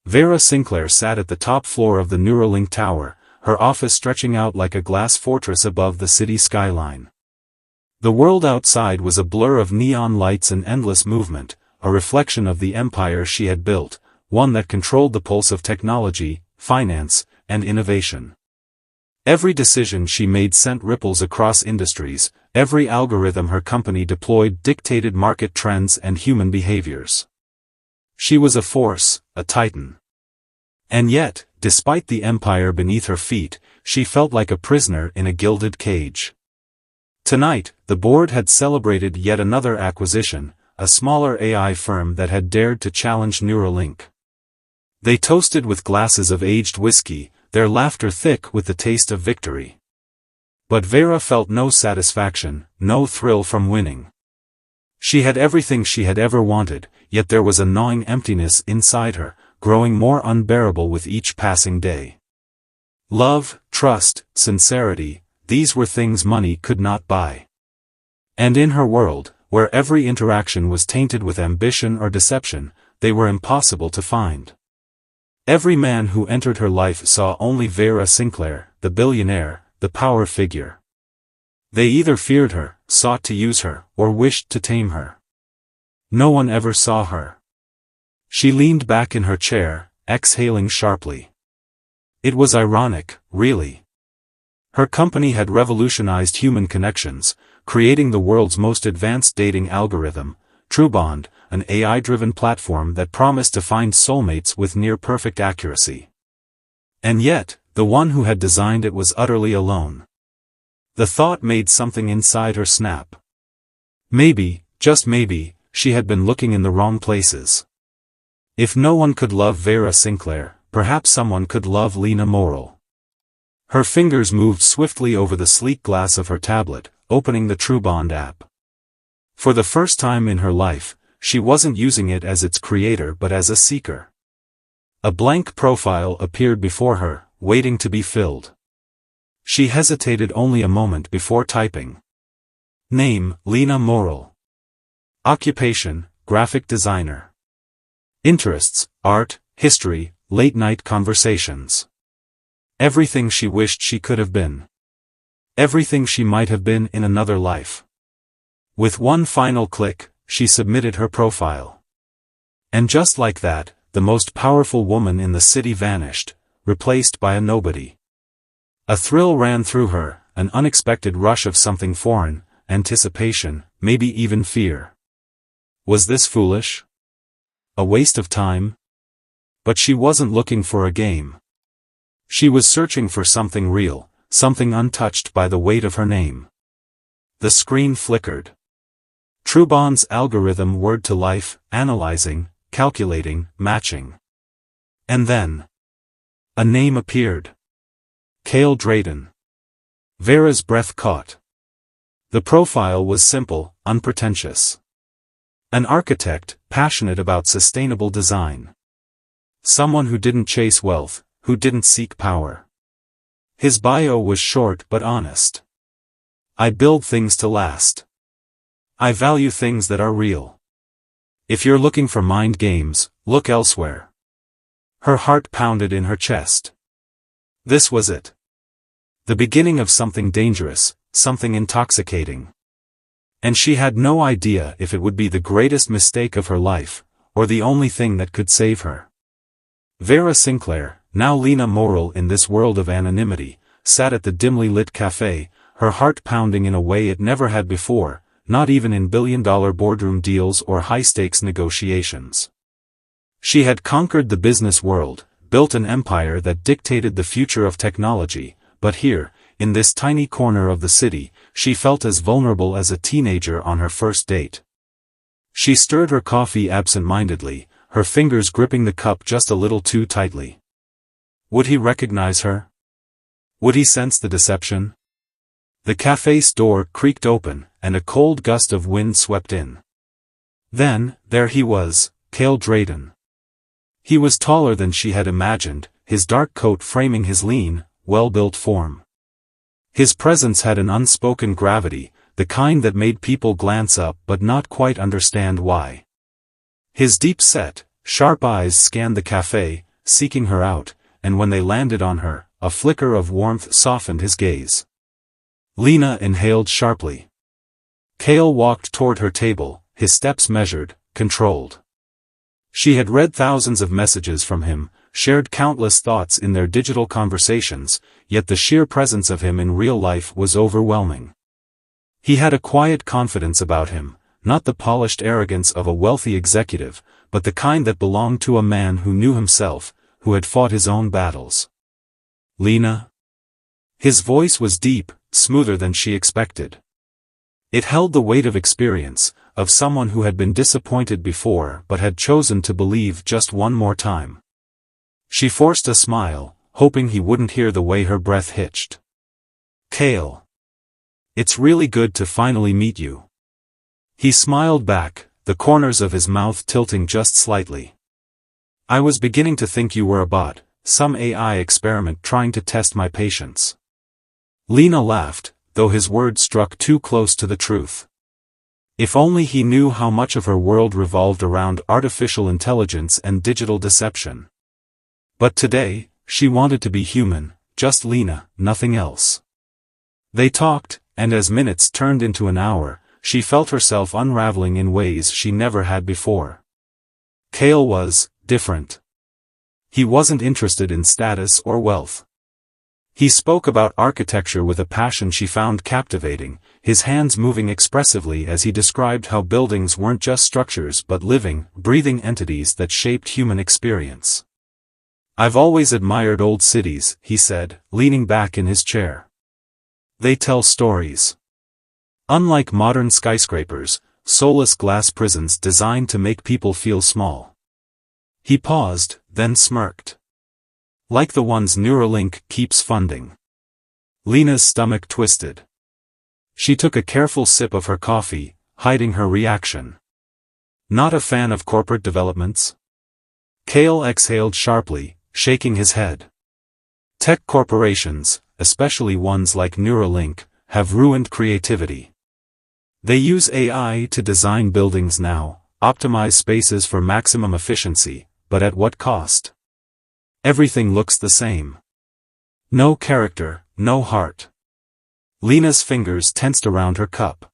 Veyra Sinclair sat at the top floor of the Neuralink Tower, her office stretching out like a glass fortress above the city skyline. The world outside was a blur of neon lights and endless movement, a reflection of the empire she had built, one that controlled the pulse of technology, finance, and innovation. Every decision she made sent ripples across industries, every algorithm her company deployed dictated market trends and human behaviors. She was a force, a titan. And yet, despite the empire beneath her feet, she felt like a prisoner in a gilded cage. Tonight, the board had celebrated yet another acquisition, a smaller AI firm that had dared to challenge Neuralink. They toasted with glasses of aged whiskey, their laughter thick with the taste of victory. But Veyra felt no satisfaction, no thrill from winning. She had everything she had ever wanted, yet there was a gnawing emptiness inside her, growing more unbearable with each passing day. Love, trust, sincerity, these were things money could not buy. And in her world, where every interaction was tainted with ambition or deception, they were impossible to find. Every man who entered her life saw only Veyra Sinclair, the billionaire, the power figure. They either feared her, sought to use her, or wished to tame her. No one ever saw her. She leaned back in her chair, exhaling sharply. It was ironic, really. Her company had revolutionized human connections, creating the world's most advanced dating algorithm, TrueBond, an AI-driven platform that promised to find soulmates with near-perfect accuracy. And yet, the one who had designed it was utterly alone. The thought made something inside her snap. Maybe, just maybe, she had been looking in the wrong places. If no one could love Veyra Sinclair, perhaps someone could love Lena Morrill. Her fingers moved swiftly over the sleek glass of her tablet, opening the TrueBond app. For the first time in her life, she wasn't using it as its creator but as a seeker. A blank profile appeared before her, waiting to be filled. She hesitated only a moment before typing. Name, Lena Morrill. Occupation, graphic designer. Interests, art, history, late-night conversations. Everything she wished she could have been. Everything she might have been in another life. With one final click, she submitted her profile. And just like that, the most powerful woman in the city vanished, replaced by a nobody. A thrill ran through her, an unexpected rush of something foreign, anticipation, maybe even fear. Was this foolish? A waste of time? But she wasn't looking for a game. She was searching for something real, something untouched by the weight of her name. The screen flickered. TrueBond's algorithm whirred to life, analyzing, calculating, matching. And then, a name appeared. Kael Drayden. Veyra's breath caught. The profile was simple, unpretentious. An architect, passionate about sustainable design. Someone who didn't chase wealth, who didn't seek power. His bio was short but honest. I build things to last. I value things that are real. If you're looking for mind games, look elsewhere. Her heart pounded in her chest. This was it. The beginning of something dangerous, something intoxicating. And she had no idea if it would be the greatest mistake of her life, or the only thing that could save her. Veyra Sinclair, now Lena Morrill in this world of anonymity, sat at the dimly lit cafe, her heart pounding in a way it never had before, not even in billion-dollar boardroom deals or high-stakes negotiations. She had conquered the business world, built an empire that dictated the future of technology, but here, in this tiny corner of the city, she felt as vulnerable as a teenager on her first date. She stirred her coffee absent-mindedly, her fingers gripping the cup just a little too tightly. Would he recognize her? Would he sense the deception? The cafe's door creaked open, and a cold gust of wind swept in. Then, there he was, Kael Drayden. He was taller than she had imagined, his dark coat framing his lean, well-built form. His presence had an unspoken gravity, the kind that made people glance up but not quite understand why. His deep-set, sharp eyes scanned the cafe, seeking her out, and when they landed on her, a flicker of warmth softened his gaze. Lena inhaled sharply. Kael walked toward her table, his steps measured, controlled. She had read thousands of messages from him, shared countless thoughts in their digital conversations, yet the sheer presence of him in real life was overwhelming. He had a quiet confidence about him, not the polished arrogance of a wealthy executive, but the kind that belonged to a man who knew himself, who had fought his own battles. Lena? His voice was deep, smoother than she expected. It held the weight of experience, of someone who had been disappointed before but had chosen to believe just one more time. She forced a smile, hoping he wouldn't hear the way her breath hitched. Kael. It's really good to finally meet you. He smiled back, the corners of his mouth tilting just slightly. I was beginning to think you were a bot, some AI experiment trying to test my patience. Lena laughed, though his words struck too close to the truth. If only he knew how much of her world revolved around artificial intelligence and digital deception. But today, she wanted to be human, just Lena, nothing else. They talked, and as minutes turned into an hour, she felt herself unraveling in ways she never had before. Kael was different. He wasn't interested in status or wealth. He spoke about architecture with a passion she found captivating, his hands moving expressively as he described how buildings weren't just structures but living, breathing entities that shaped human experience. I've always admired old cities, he said, leaning back in his chair. They tell stories. Unlike modern skyscrapers, soulless glass prisons designed to make people feel small. He paused, then smirked. Like the ones Neuralink keeps funding. Lena's stomach twisted. She took a careful sip of her coffee, hiding her reaction. Not a fan of corporate developments? Kael exhaled sharply, shaking his head. Tech corporations, especially ones like Neuralink, have ruined creativity. They use AI to design buildings now, optimize spaces for maximum efficiency, but at what cost? Everything looks the same. No character, no heart. Lena's fingers tensed around her cup.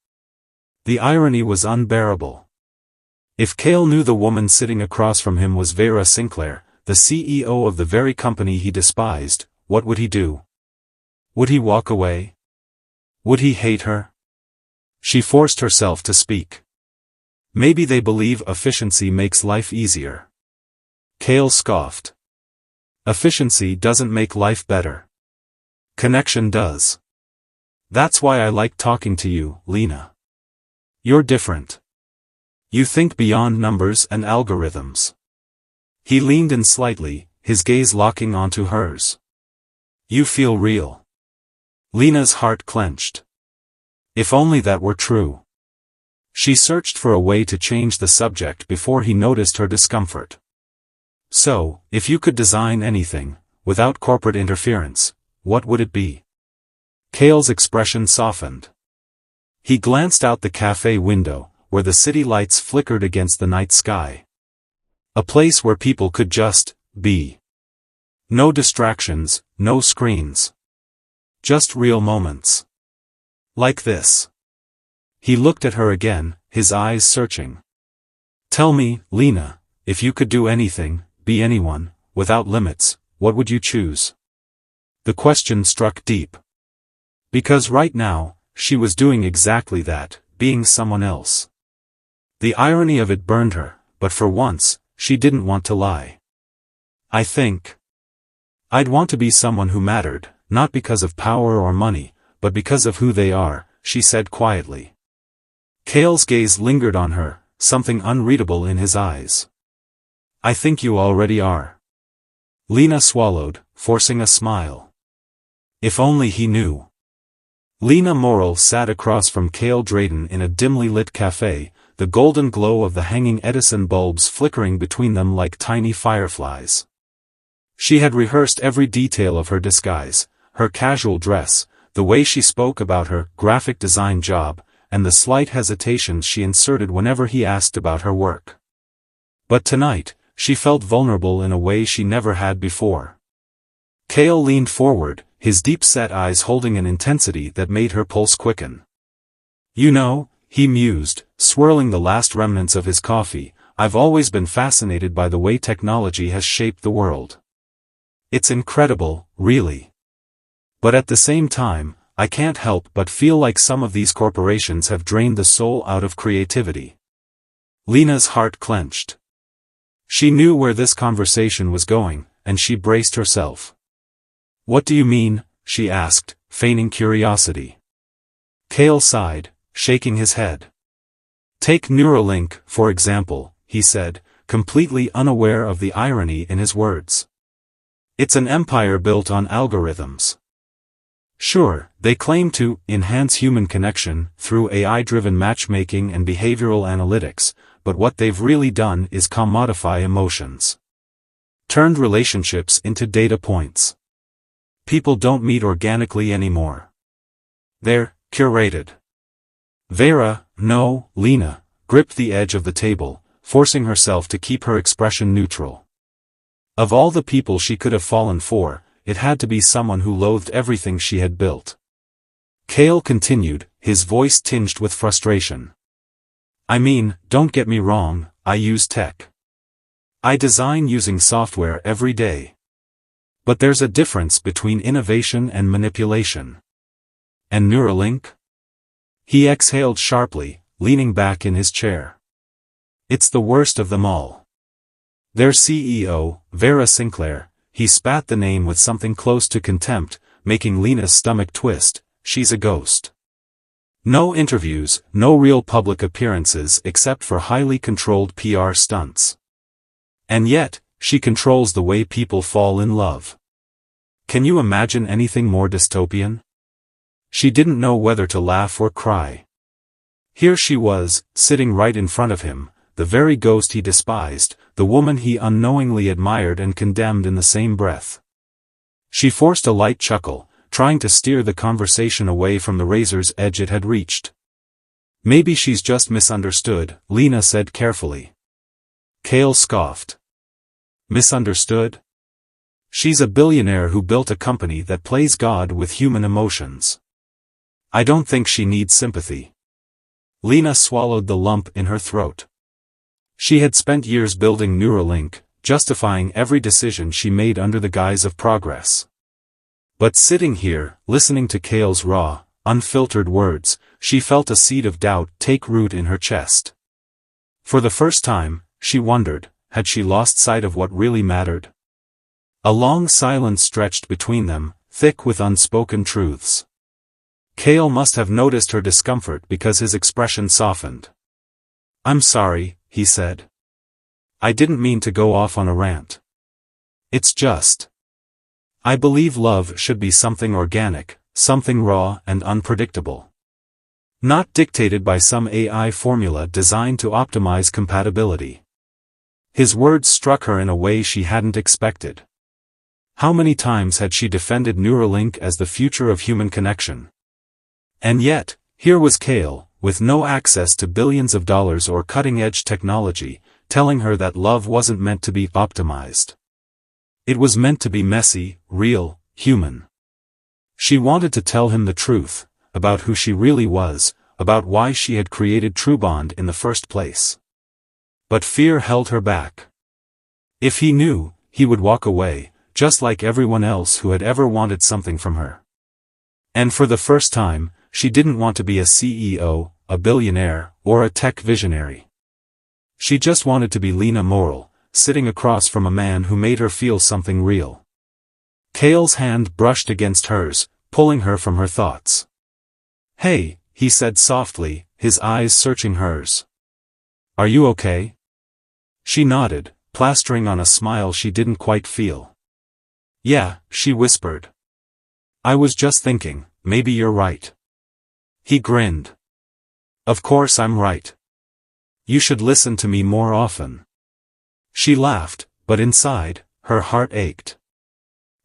The irony was unbearable. If Kael knew the woman sitting across from him was Veyra Sinclair, the CEO of the very company he despised, what would he do? Would he walk away? Would he hate her? She forced herself to speak. Maybe they believe efficiency makes life easier. Kael scoffed. Efficiency doesn't make life better. Connection does. That's why I like talking to you, Lena. You're different. You think beyond numbers and algorithms. He leaned in slightly, his gaze locking onto hers. You feel real. Lena's heart clenched. If only that were true. She searched for a way to change the subject before he noticed her discomfort. So, if you could design anything, without corporate interference, what would it be? Kael's expression softened. He glanced out the cafe window, where the city lights flickered against the night sky. A place where people could just be. No distractions, no screens. Just real moments. Like this. He looked at her again, his eyes searching. Tell me, Lena, if you could do anything, be anyone, without limits, what would you choose? The question struck deep. Because right now, she was doing exactly that, being someone else. The irony of it burned her, but for once, she didn't want to lie. I think I'd want to be someone who mattered, not because of power or money, but because of who they are, she said quietly. Kael's gaze lingered on her, something unreadable in his eyes. I think you already are. Lena swallowed, forcing a smile. If only he knew. Lena Morrill sat across from Kael Drayden in a dimly lit cafe, the golden glow of the hanging Edison bulbs flickering between them like tiny fireflies. She had rehearsed every detail of her disguise, her casual dress, the way she spoke about her graphic design job, and the slight hesitations she inserted whenever he asked about her work. But tonight, she felt vulnerable in a way she never had before. Kael leaned forward, his deep-set eyes holding an intensity that made her pulse quicken. "You know," he mused, swirling the last remnants of his coffee, "I've always been fascinated by the way technology has shaped the world. It's incredible, really. But at the same time, I can't help but feel like some of these corporations have drained the soul out of creativity." Lena's heart clenched. She knew where this conversation was going, and she braced herself. "What do you mean?" she asked, feigning curiosity. Kael sighed, shaking his head. "Take Neuralink, for example," he said, completely unaware of the irony in his words. "It's an empire built on algorithms. Sure, they claim to enhance human connection through AI-driven matchmaking and behavioral analytics, but what they've really done is commodify emotions. Turned relationships into data points. People don't meet organically anymore. They're curated." Veyra, no, Lena, gripped the edge of the table, forcing herself to keep her expression neutral. Of all the people she could have fallen for, it had to be someone who loathed everything she had built. Kael continued, his voice tinged with frustration. "I mean, don't get me wrong, I use tech. I design using software every day. But there's a difference between innovation and manipulation. And Neuralink?" He exhaled sharply, leaning back in his chair. "It's the worst of them all. Their CEO, Veyra Sinclair," he spat the name with something close to contempt, making Lena's stomach twist, "she's a ghost. No interviews, no real public appearances except for highly controlled PR stunts. And yet, she controls the way people fall in love. Can you imagine anything more dystopian?" She didn't know whether to laugh or cry. Here she was, sitting right in front of him, the very ghost he despised, the woman he unknowingly admired and condemned in the same breath. She forced a light chuckle, trying to steer the conversation away from the razor's edge it had reached. "Maybe she's just misunderstood," Lena said carefully. Kael scoffed. "Misunderstood? She's a billionaire who built a company that plays God with human emotions. I don't think she needs sympathy." Lena swallowed the lump in her throat. She had spent years building Neuralink, justifying every decision she made under the guise of progress. But sitting here, listening to Kael's raw, unfiltered words, she felt a seed of doubt take root in her chest. For the first time, she wondered, had she lost sight of what really mattered? A long silence stretched between them, thick with unspoken truths. Kael must have noticed her discomfort because his expression softened. "I'm sorry," he said. "I didn't mean to go off on a rant. It's just. I believe love should be something organic, something raw and unpredictable. Not dictated by some AI formula designed to optimize compatibility." His words struck her in a way she hadn't expected. How many times had she defended Neuralink as the future of human connection? And yet, here was Kael, with no access to billions of dollars or cutting-edge technology, telling her that love wasn't meant to be optimized. It was meant to be messy, real, human. She wanted to tell him the truth, about who she really was, about why she had created TrueBond in the first place. But fear held her back. If he knew, he would walk away, just like everyone else who had ever wanted something from her. And for the first time, she didn't want to be a CEO, a billionaire, or a tech visionary. She just wanted to be Lena Morrill, sitting across from a man who made her feel something real. Kael's hand brushed against hers, pulling her from her thoughts. "Hey," he said softly, his eyes searching hers. "Are you okay?" She nodded, plastering on a smile she didn't quite feel. "Yeah," she whispered. "I was just thinking, maybe you're right." He grinned. "Of course I'm right. You should listen to me more often." She laughed, but inside, her heart ached.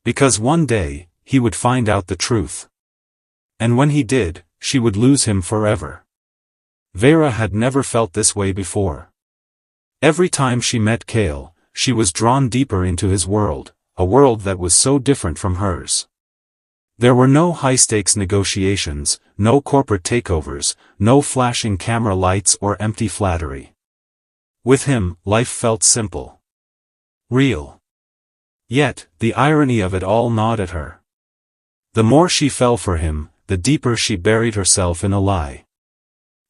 Because one day, he would find out the truth. And when he did, she would lose him forever. Veyra had never felt this way before. Every time she met Kael, she was drawn deeper into his world, a world that was so different from hers. There were no high-stakes negotiations, no corporate takeovers, no flashing camera lights or empty flattery. With him, life felt simple. Real. Yet, the irony of it all gnawed at her. The more she fell for him, the deeper she buried herself in a lie.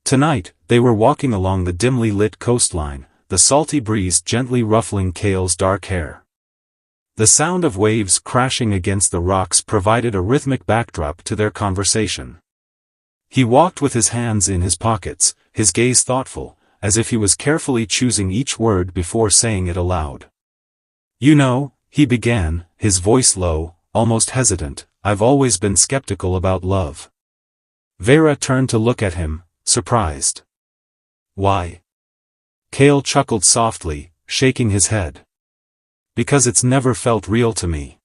Tonight, they were walking along the dimly lit coastline, the salty breeze gently ruffling Kael's dark hair. The sound of waves crashing against the rocks provided a rhythmic backdrop to their conversation. He walked with his hands in his pockets, his gaze thoughtful, as if he was carefully choosing each word before saying it aloud. "You know," he began, his voice low, almost hesitant, "I've always been skeptical about love." Veyra turned to look at him, surprised. "Why?" Kael chuckled softly, shaking his head. "Because it's never felt real to me.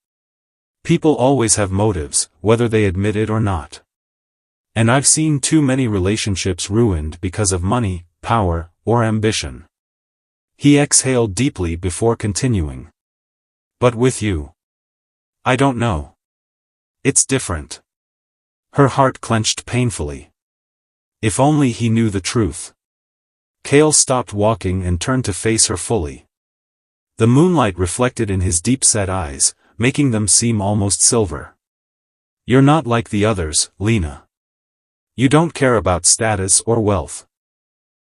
People always have motives, whether they admit it or not. And I've seen too many relationships ruined because of money, power, or ambition." He exhaled deeply before continuing. "But with you, I don't know. It's different." Her heart clenched painfully. If only he knew the truth. Kael stopped walking and turned to face her fully. The moonlight reflected in his deep-set eyes, making them seem almost silver. "You're not like the others, Lena. You don't care about status or wealth.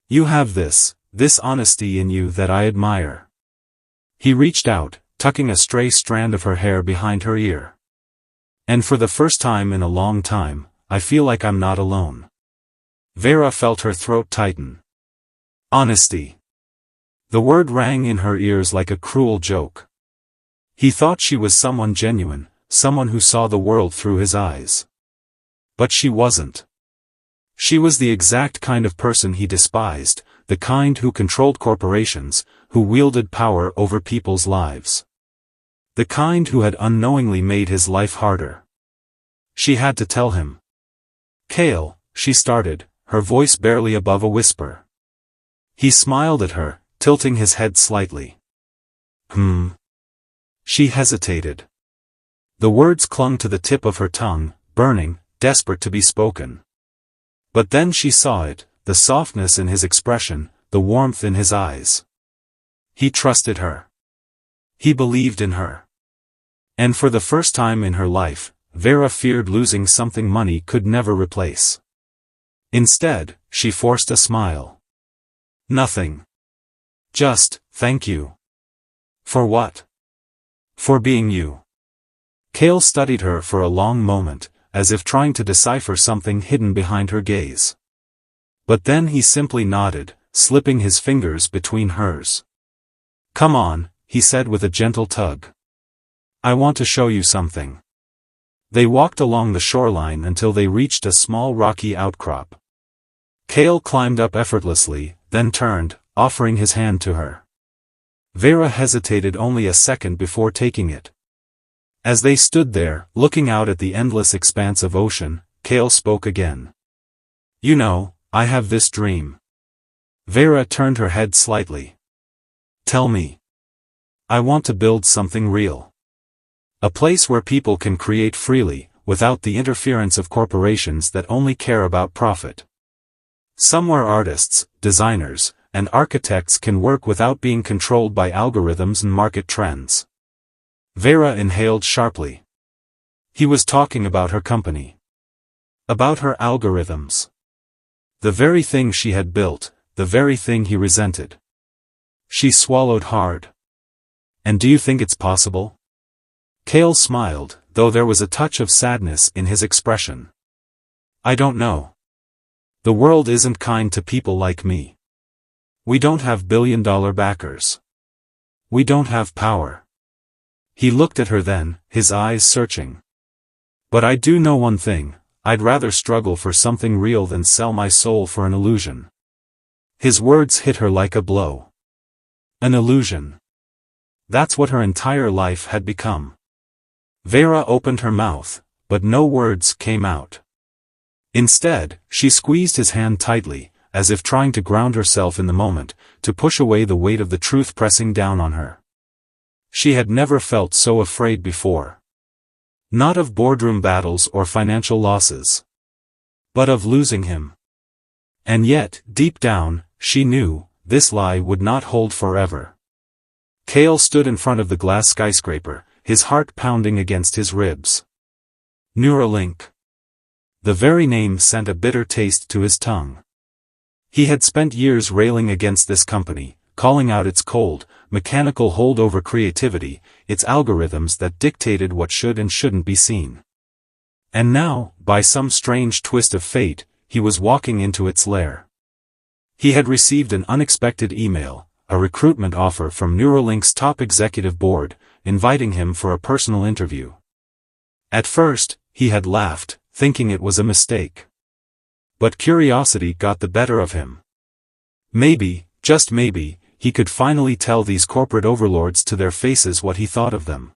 You have this honesty in you that I admire." He reached out, tucking a stray strand of her hair behind her ear. "And for the first time in a long time, I feel like I'm not alone." Veyra felt her throat tighten. Honesty. The word rang in her ears like a cruel joke. He thought she was someone genuine, someone who saw the world through his eyes. But she wasn't. She was the exact kind of person he despised, the kind who controlled corporations, who wielded power over people's lives. The kind who had unknowingly made his life harder. She had to tell him. "Kael," she started, her voice barely above a whisper. He smiled at her, tilting his head slightly. She hesitated. The words clung to the tip of her tongue, burning, desperate to be spoken. But then she saw it, the softness in his expression, the warmth in his eyes. He trusted her. He believed in her. And for the first time in her life, Veyra feared losing something money could never replace. Instead, she forced a smile. "Nothing. Just, thank you." "For what?" "For being you." Kael studied her for a long moment, as if trying to decipher something hidden behind her gaze. But then he simply nodded, slipping his fingers between hers. "Come on," he said with a gentle tug. "I want to show you something." They walked along the shoreline until they reached a small rocky outcrop. Kael climbed up effortlessly, then turned, offering his hand to her. Veyra hesitated only a second before taking it. As they stood there, looking out at the endless expanse of ocean, Kael spoke again. "You know, I have this dream." Veyra turned her head slightly. "Tell me." "I want to build something real. A place where people can create freely, without the interference of corporations that only care about profit. Somewhere artists, designers, and architects can work without being controlled by algorithms and market trends." Veyra inhaled sharply. He was talking about her company. About her algorithms. The very thing she had built, the very thing he resented. She swallowed hard. "And do you think it's possible?" Kael smiled, though there was a touch of sadness in his expression. "I don't know. The world isn't kind to people like me. We don't have billion-dollar backers. We don't have power." He looked at her then, his eyes searching. "But I do know one thing, I'd rather struggle for something real than sell my soul for an illusion." His words hit her like a blow. An illusion. That's what her entire life had become. Veyra opened her mouth, but no words came out. Instead, she squeezed his hand tightly, as if trying to ground herself in the moment, to push away the weight of the truth pressing down on her. She had never felt so afraid before. Not of boardroom battles or financial losses, but of losing him. And yet, deep down, she knew, this lie would not hold forever. Kael stood in front of the glass skyscraper, his heart pounding against his ribs. Neuralink. The very name sent a bitter taste to his tongue. He had spent years railing against this company, calling out its cold, mechanical holdover creativity, its algorithms that dictated what should and shouldn't be seen. And now, by some strange twist of fate, he was walking into its lair. He had received an unexpected email, a recruitment offer from Neuralink's top executive board, inviting him for a personal interview. At first, he had laughed, thinking it was a mistake. But curiosity got the better of him. Maybe, just maybe, he could finally tell these corporate overlords to their faces what he thought of them.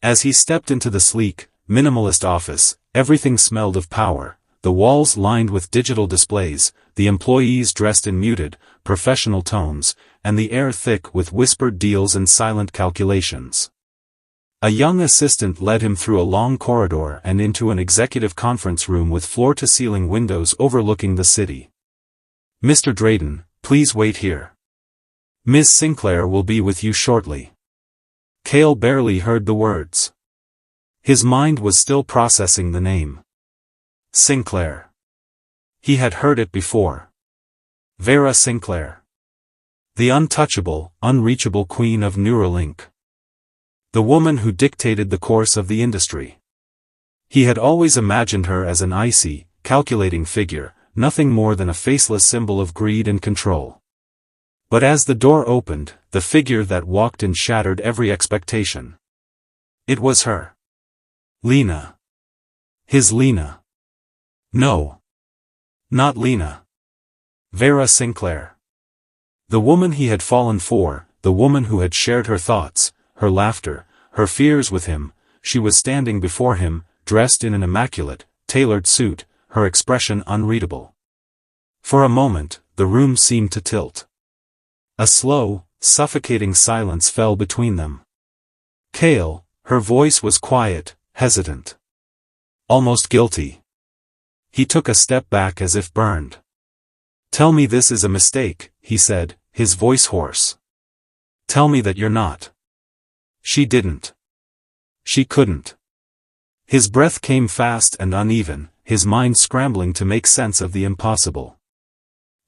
As he stepped into the sleek, minimalist office, everything smelled of power, the walls lined with digital displays, the employees dressed in muted, professional tones, and the air thick with whispered deals and silent calculations. A young assistant led him through a long corridor and into an executive conference room with floor-to-ceiling windows overlooking the city. "Mr. Drayden, please wait here. Ms. Sinclair will be with you shortly." Kael barely heard the words. His mind was still processing the name. Sinclair. He had heard it before. Veyra Sinclair. The untouchable, unreachable queen of Neuralink. The woman who dictated the course of the industry. He had always imagined her as an icy, calculating figure, nothing more than a faceless symbol of greed and control. But as the door opened, the figure that walked in shattered every expectation. It was her. Lena. His Lena. No. Not Lena. Veyra Sinclair. The woman he had fallen for, the woman who had shared her thoughts, her laughter, her fears with him. She was standing before him, dressed in an immaculate, tailored suit, her expression unreadable. For a moment, the room seemed to tilt. A slow, suffocating silence fell between them. Kael, her voice was quiet, hesitant. Almost guilty. He took a step back as if burned. "Tell me this is a mistake," he said, his voice hoarse. "Tell me that you're not." She didn't. She couldn't. His breath came fast and uneven, his mind scrambling to make sense of the impossible.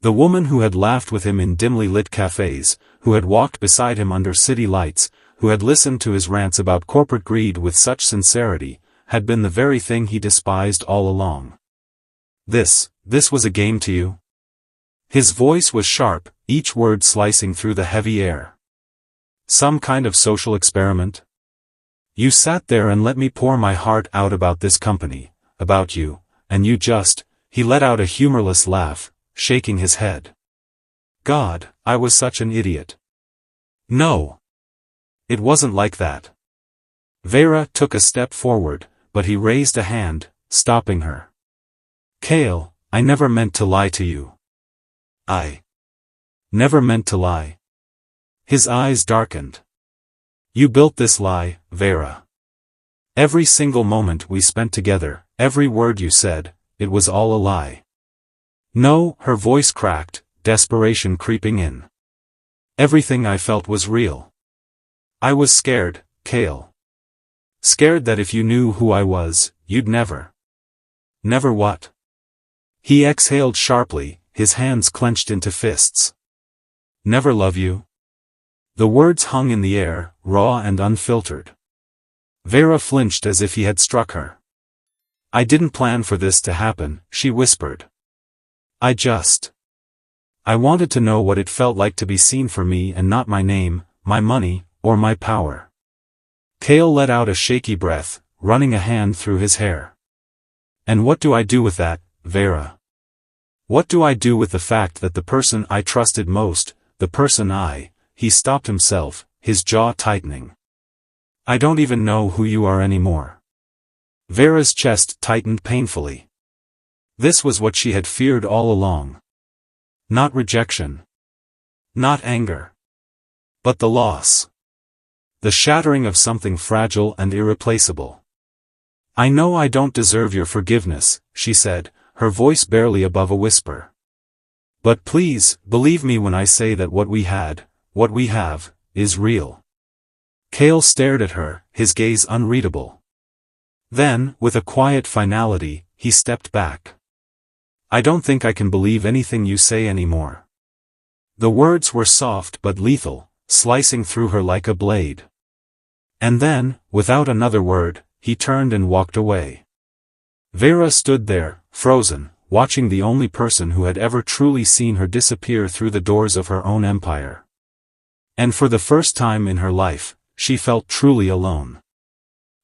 The woman who had laughed with him in dimly lit cafes, who had walked beside him under city lights, who had listened to his rants about corporate greed with such sincerity, had been the very thing he despised all along. This was a game to you?" His voice was sharp, each word slicing through the heavy air. "Some kind of social experiment? You sat there and let me pour my heart out about this company, about you, and you just..." He let out a humorless laugh, shaking his head. "God, I was such an idiot." "No. It wasn't like that." Veyra took a step forward, but he raised a hand, stopping her. "Kael, I never meant to lie to you. I never meant to lie." His eyes darkened. "You built this lie, Veyra. Every single moment we spent together, every word you said, it was all a lie." "No," her voice cracked, desperation creeping in. "Everything I felt was real. I was scared, Kael. Scared that if you knew who I was, you'd never..." "Never what?" He exhaled sharply, his hands clenched into fists. "Never love you?" The words hung in the air, raw and unfiltered. Veyra flinched as if he had struck her. "I didn't plan for this to happen," she whispered. I wanted to know what it felt like to be seen for me and not my name, my money, or my power." Kael let out a shaky breath, running a hand through his hair. "And what do I do with that, Veyra? What do I do with the fact that the person I trusted most, the person He stopped himself, his jaw tightening. "I don't even know who you are anymore." Veyra's chest tightened painfully. This was what she had feared all along. Not rejection. Not anger. But the loss. The shattering of something fragile and irreplaceable. "I know I don't deserve your forgiveness," she said, her voice barely above a whisper. "But please, believe me when I say that what we have, is real." Kael stared at her, his gaze unreadable. Then, with a quiet finality, he stepped back. "I don't think I can believe anything you say anymore." The words were soft but lethal, slicing through her like a blade. And then, without another word, he turned and walked away. Veyra stood there, frozen, watching the only person who had ever truly seen her disappear through the doors of her own empire. And for the first time in her life, she felt truly alone.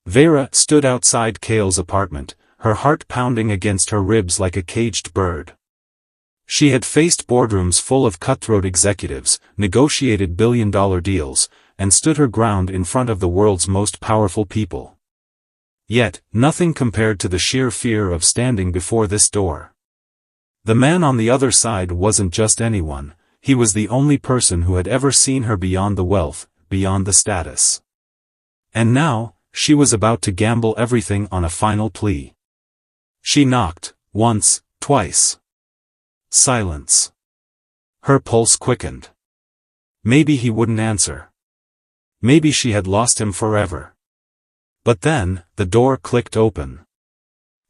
Veyra stood outside Kael's apartment, her heart pounding against her ribs like a caged bird. She had faced boardrooms full of cutthroat executives, negotiated billion-dollar deals, and stood her ground in front of the world's most powerful people. Yet, nothing compared to the sheer fear of standing before this door. The man on the other side wasn't just anyone, he was the only person who had ever seen her beyond the wealth, beyond the status. And now, she was about to gamble everything on a final plea. She knocked, once, twice. Silence. Her pulse quickened. Maybe he wouldn't answer. Maybe she had lost him forever. But then, the door clicked open.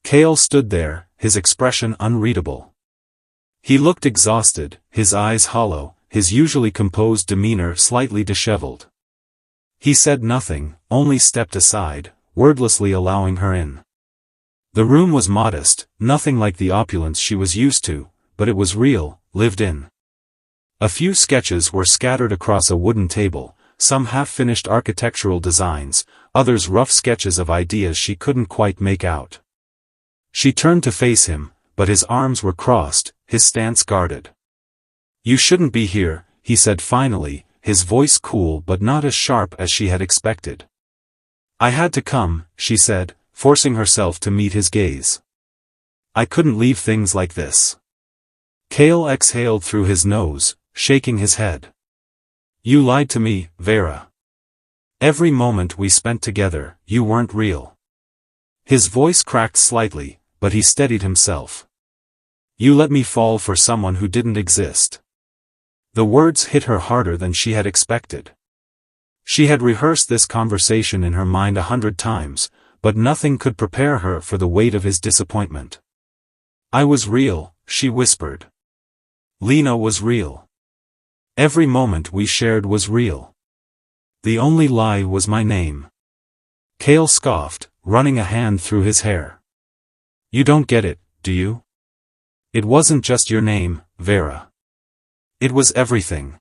Kael stood there, his expression unreadable. He looked exhausted, his eyes hollow, his usually composed demeanor slightly disheveled. He said nothing, only stepped aside, wordlessly allowing her in. The room was modest, nothing like the opulence she was used to, but it was real, lived in. A few sketches were scattered across a wooden table, some half-finished architectural designs, others rough sketches of ideas she couldn't quite make out. She turned to face him, but his arms were crossed, his stance guarded. "You shouldn't be here," he said finally, his voice cool but not as sharp as she had expected. "I had to come," she said, forcing herself to meet his gaze. "I couldn't leave things like this." Kael exhaled through his nose, shaking his head. "You lied to me, Veyra. Every moment we spent together, you weren't real." His voice cracked slightly, but he steadied himself. "You let me fall for someone who didn't exist." The words hit her harder than she had expected. She had rehearsed this conversation in her mind 100 times, but nothing could prepare her for the weight of his disappointment. "I was real," she whispered. "Lena was real. Every moment we shared was real. The only lie was my name." Kael scoffed, running a hand through his hair. "You don't get it, do you? It wasn't just your name, Veyra. It was everything.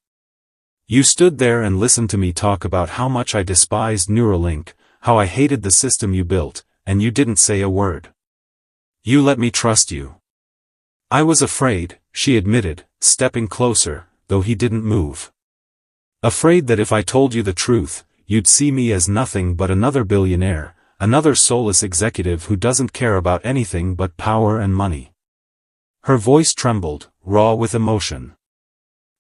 You stood there and listened to me talk about how much I despised Neuralink, how I hated the system you built, and you didn't say a word. You let me trust you." "I was afraid," she admitted, stepping closer, though he didn't move. "Afraid that if I told you the truth, you'd see me as nothing but another billionaire, another soulless executive who doesn't care about anything but power and money." Her voice trembled, raw with emotion.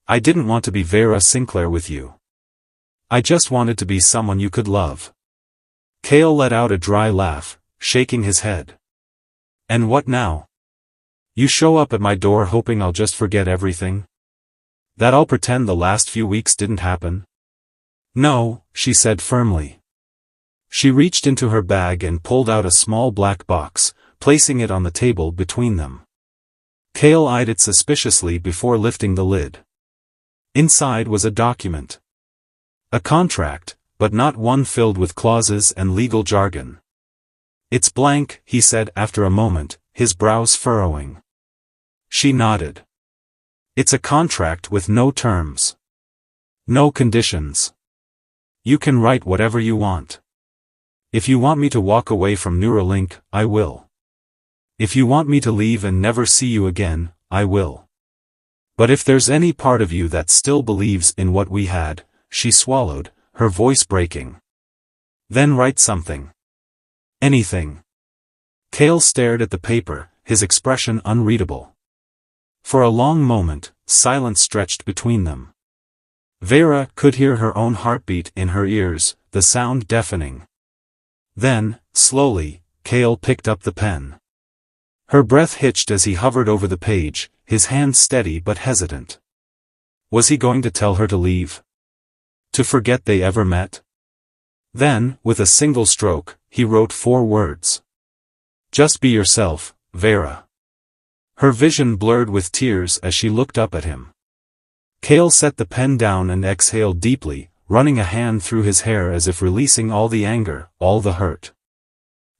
"I didn't want to be Veyra Sinclair with you. I just wanted to be someone you could love." Kael let out a dry laugh, shaking his head. "And what now? You show up at my door hoping I'll just forget everything? That I'll pretend the last few weeks didn't happen?" "No," she said firmly. She reached into her bag and pulled out a small black box, placing it on the table between them. Kael eyed it suspiciously before lifting the lid. Inside was a document. A contract, but not one filled with clauses and legal jargon. "It's blank," he said after a moment, his brows furrowing. She nodded. "It's a contract with no terms. No conditions. You can write whatever you want. If you want me to walk away from Neuralink, I will. If you want me to leave and never see you again, I will. But if there's any part of you that still believes in what we had," she swallowed, her voice breaking. "Then write something. Anything." Kael stared at the paper, his expression unreadable. For a long moment, silence stretched between them. Veyra could hear her own heartbeat in her ears, the sound deafening. Then, slowly, Kael picked up the pen. Her breath hitched as he hovered over the page, his hand steady but hesitant. Was he going to tell her to leave? To forget they ever met? Then, with a single stroke, he wrote 4 words. Just be yourself, Veyra. Her vision blurred with tears as she looked up at him. Kael set the pen down and exhaled deeply, running a hand through his hair as if releasing all the anger, all the hurt.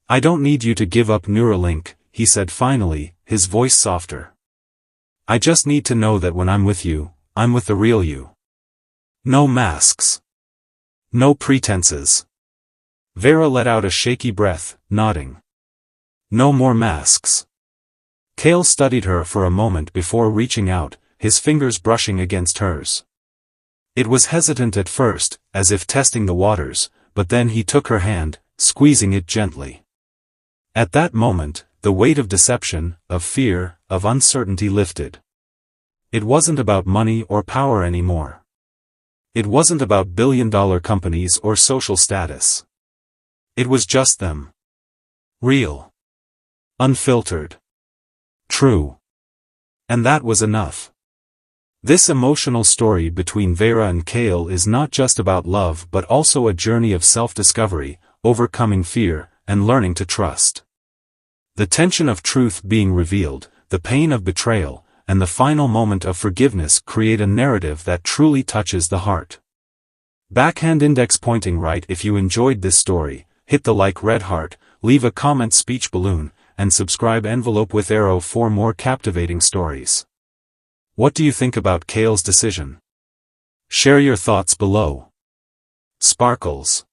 I don't need you to give up Neuralink, he said finally, his voice softer. I just need to know that when I'm with you, I'm with the real you. No masks. No pretenses. Veyra let out a shaky breath, nodding. No more masks. Kael studied her for a moment before reaching out, his fingers brushing against hers. It was hesitant at first, as if testing the waters, but then he took her hand, squeezing it gently. At that moment, the weight of deception, of fear, of uncertainty lifted. It wasn't about money or power anymore. It wasn't about billion-dollar companies or social status. It was just them. Real. Unfiltered. True. And that was enough. This emotional story between Veyra and Kael is not just about love but also a journey of self-discovery, overcoming fear, and learning to trust. The tension of truth being revealed, the pain of betrayal, and the final moment of forgiveness create a narrative that truly touches the heart. Backhand index pointing right. If you enjoyed this story, hit the like red heart, leave a comment speech balloon, and subscribe envelope with arrow for more captivating stories. What do you think about Kael's decision? Share your thoughts below. Sparkles.